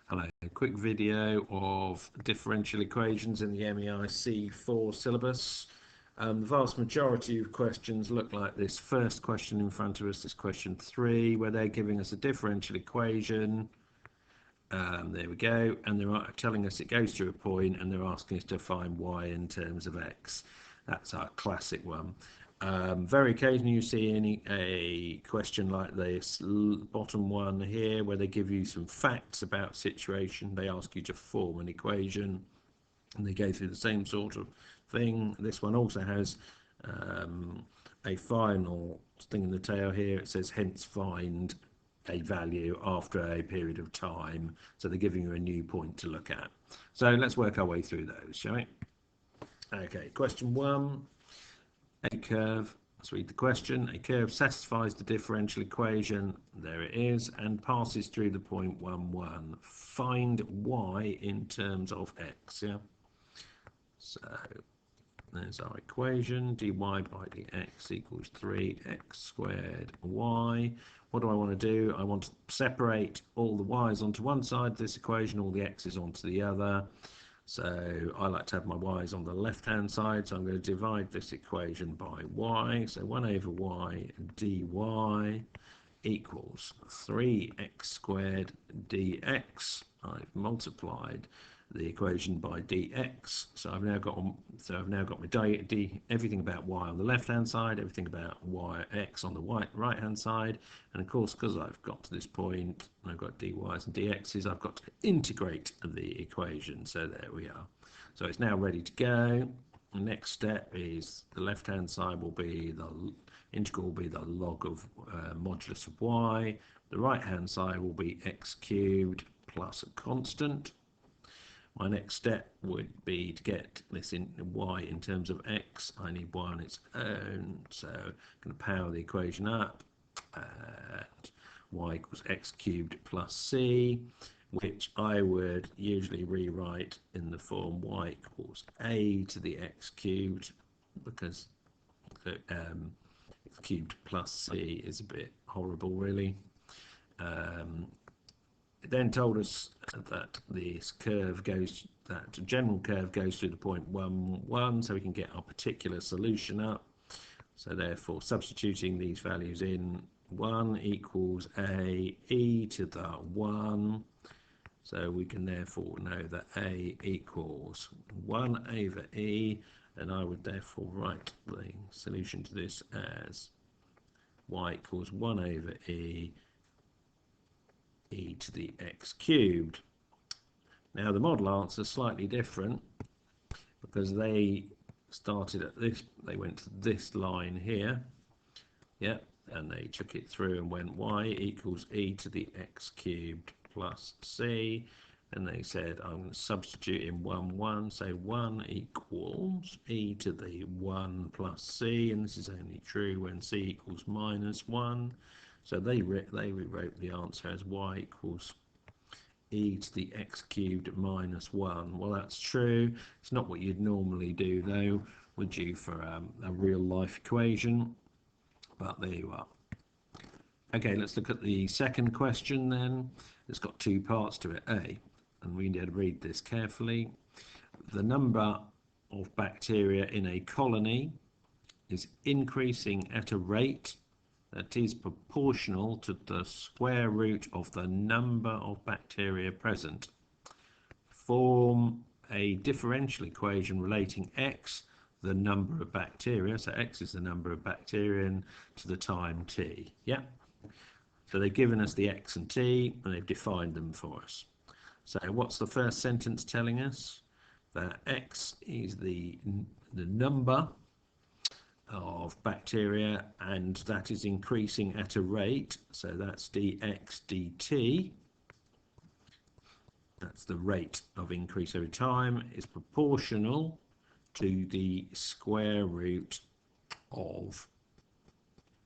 Hello, a quick video of differential equations in the Mei C4 syllabus. The vast majority of questions look like this first question in front of us, this question 3, where they're giving us a differential equation. There we go, and they're telling us it goes through a point and they're asking us to find y in terms of x. That's our classic one. Very occasionally you see a question like this, bottom one here, where they give you some facts about situation. They ask you to form an equation and they go through the same sort of thing. This one also has a final thing in the tail here. It says hence find a value after a period of time. So they're giving you a new point to look at. So let's work our way through those, shall we? Okay, question 1. A curve, let's read the question. A curve satisfies the differential equation, there it is, and passes through the point 1, 1. Find y in terms of x, yeah? So there's our equation, dy by dx equals 3x squared y. What do I want to do? I want to separate all the y's onto one side of this equation, all the x's onto the other. So I like to have my y's on the left-hand side, so I'm going to divide this equation by y. So 1 over y dy equals 3x squared dx. I've multiplied the equation by dx, so I've now got my everything about y on the left-hand side, everything about x on the right-hand side, and of course, because I've got to this point, I've got dy's and dx's, I've got to integrate the equation. So there we are. So it's now ready to go. The next step is the left-hand side will be the integral will be the log of modulus of y. The right-hand side will be x cubed plus a constant. My next step would be to get this in y in terms of x. I need y on its own, so I'm going to power the equation up. And y equals x cubed plus c, which I would usually rewrite in the form y equals a to the x cubed, because x cubed plus c is a bit horrible, really. It then told us that this curve goes, that general curve goes through the point 1, 1, so we can get our particular solution up. So therefore, substituting these values in, 1 equals a e to the 1. So we can therefore know that a equals 1 over e, and I would therefore write the solution to this as y equals 1 over e to the x cubed. Now the model answer is slightly different because they started at this, they went to this line here, yeah, and they took it through and went y equals e to the x cubed plus c, and they said I'm going to substitute in 1, 1, so 1 equals e to the 1 plus c, and this is only true when c equals minus 1. So they rewrote the answer as y equals e to the x cubed minus 1. Well, that's true. It's not what you'd normally do, though, would you, for a real-life equation? But there you are. Okay, let's look at the second question then. It's got two parts to it. And we need to read this carefully. The number of bacteria in a colony is increasing at a rate that is proportional to the square root of the number of bacteria present. Form a differential equation relating x, the number of bacteria, so x is the number of bacteria, to the time t. Yeah. So they've given us the x and t, and they've defined them for us. So what's the first sentence telling us? That x is the number of bacteria, and that is increasing at a rate, so that's dx dt, that's the rate of increase over time, is proportional to the square root of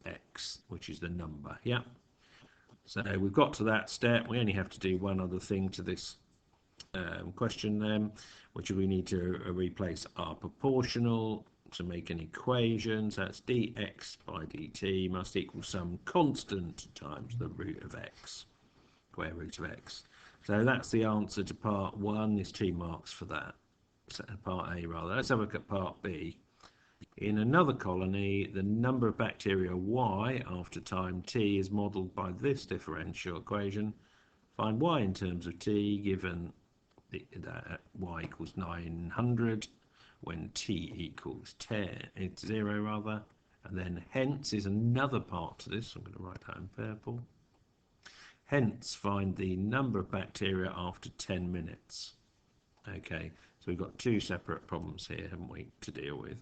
x, which is the number. Yeah, so we've got to that step. We only have to do one other thing to this question then, which we need to replace our proportional to make an equation. So that's dx by dt must equal some constant times the root of x, square root of x. So that's the answer to part 1. There's 2 marks for that. So part A rather. Let's have a look at part B. In another colony, the number of bacteria Y after time t is modelled by this differential equation. Find Y in terms of t given that Y equals 900 when t equals 0 rather. And then hence is another part to this. I'm going to write that in purple. Hence find the number of bacteria after 10 minutes. Okay, so we've got 2 separate problems here, haven't we, to deal with.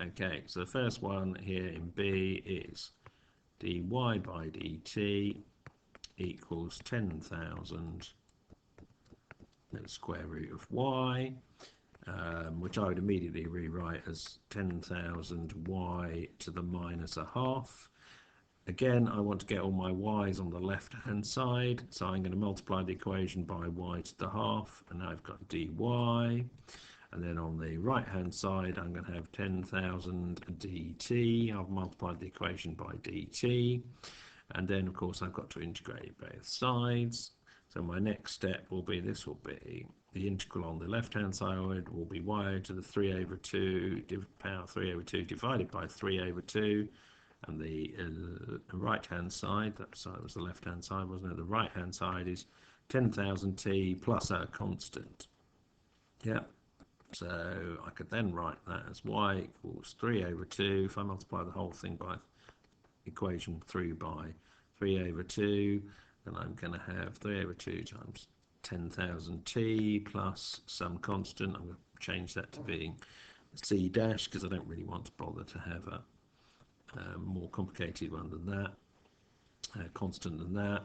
Okay, so the first one here in B is dy by dt equals 10,000 the square root of y, which I would immediately rewrite as 10,000 y to the minus a half. Again, I want to get all my y's on the left hand side, so I'm going to multiply the equation by y to the half, and I've got dy. And then on the right hand side I'm going to have 10,000 dt. I've multiplied the equation by dt, and then of course I've got to integrate both sides. So my next step will be, this will be the integral on the left hand side will be y to the 3 over 2 power 3 over 2 divided by 3 over 2, and the right hand side, that side was the left hand side, wasn't it? The right hand side is 10,000 t plus a constant. Yeah. So I could then write that as y equals 3 over 2. If I multiply the whole thing by equation through by 3 over 2, then I'm going to have 3 over 2 times 10,000 t plus some constant. I'm going to change that to being c dash because I don't really want to bother to have a more complicated one than that, constant than that.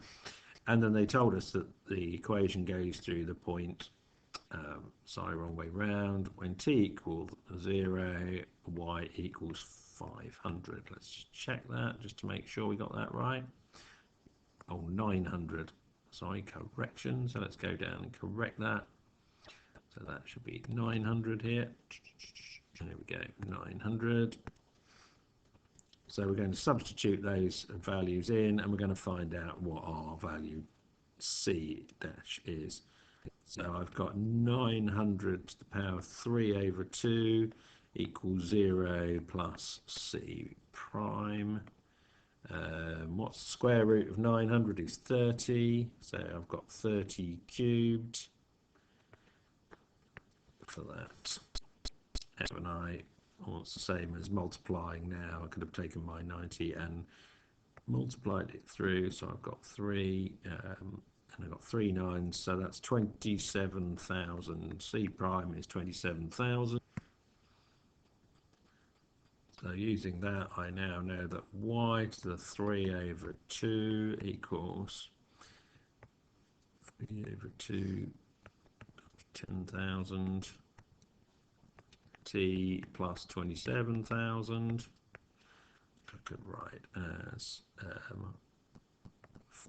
And then they told us that the equation goes through the point, sorry, wrong way round, when t equals 0, y equals 500. Let's just check that just to make sure we got that right. Oh, 900. Sorry, correction. So let's go down and correct that. So that should be 900 here. There we go, 900. So we're going to substitute those values in, and we're going to find out what our value c dash is. So I've got 900 to the power 3 over 2 equals 0 plus c prime. What's the square root of 900 is 30, so I've got 30 cubed for that. And well, it's the same as multiplying now. I could have taken my 90 and multiplied it through, so I've got 3, and I've got 3 nines, so that's 27,000. C prime is 27,000. So using that, I now know that y to the 3 over 2 equals 3 over 2, 10,000, t plus 27,000. I could write as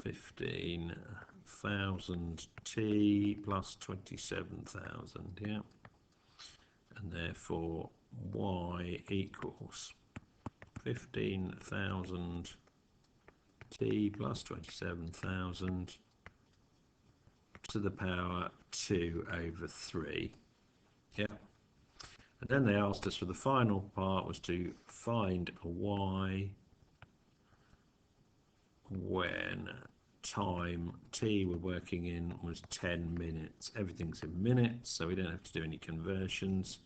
15,000 t plus 27,000, yeah, and therefore y equals 15,000 t plus 27,000 to the power 2 over 3. Yeah. And then they asked us for the final part was to find a y when time t we're working in was 10 minutes. Everything's in minutes, so we don't have to do any conversions.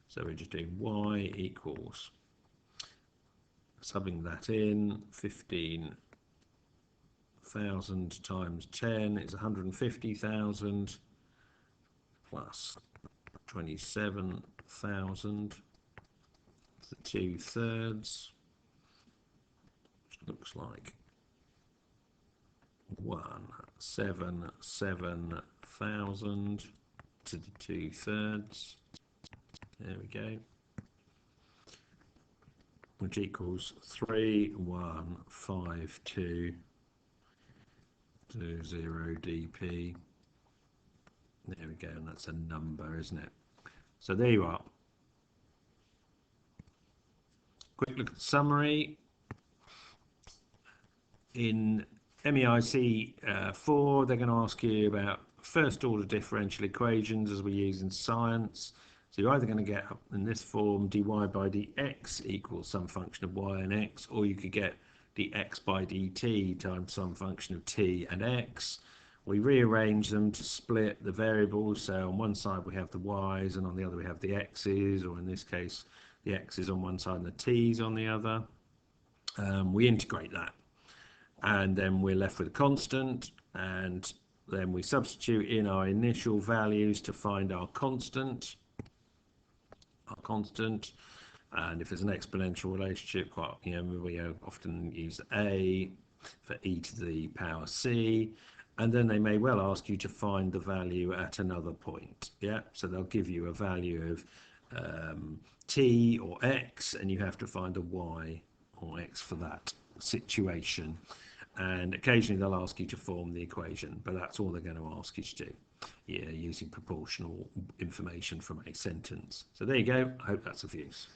So we're just doing y equals, subbing that in, 15,000 times 10 is 150,000 plus 27,000, the 2/3, which looks like 177,000 to the 2/3. There we go, which equals 3152 to 0 dp. There we go, and that's a number, isn't it? So there you are. Quick look at the summary. In Mei C4, they're going to ask you about first order differential equations as we use in science. So you're either going to get in this form dy by dx equals some function of y and x, or you could get dx by dt times some function of t and x. We rearrange them to split the variables, so on one side we have the y's and on the other we have the x's, or in this case the x's on one side and the t's on the other. We integrate that, and then we're left with a constant, and then we substitute in our initial values to find our constant. And if there's an exponential relationship, we often use a for e to the power c, and then they may well ask you to find the value at another point. Yeah, so they'll give you a value of t or x, and you have to find a y or x for that situation. And occasionally they'll ask you to form the equation, but that's all they're going to ask you to do, using proportional information from a sentence. So there you go. I hope that's of use.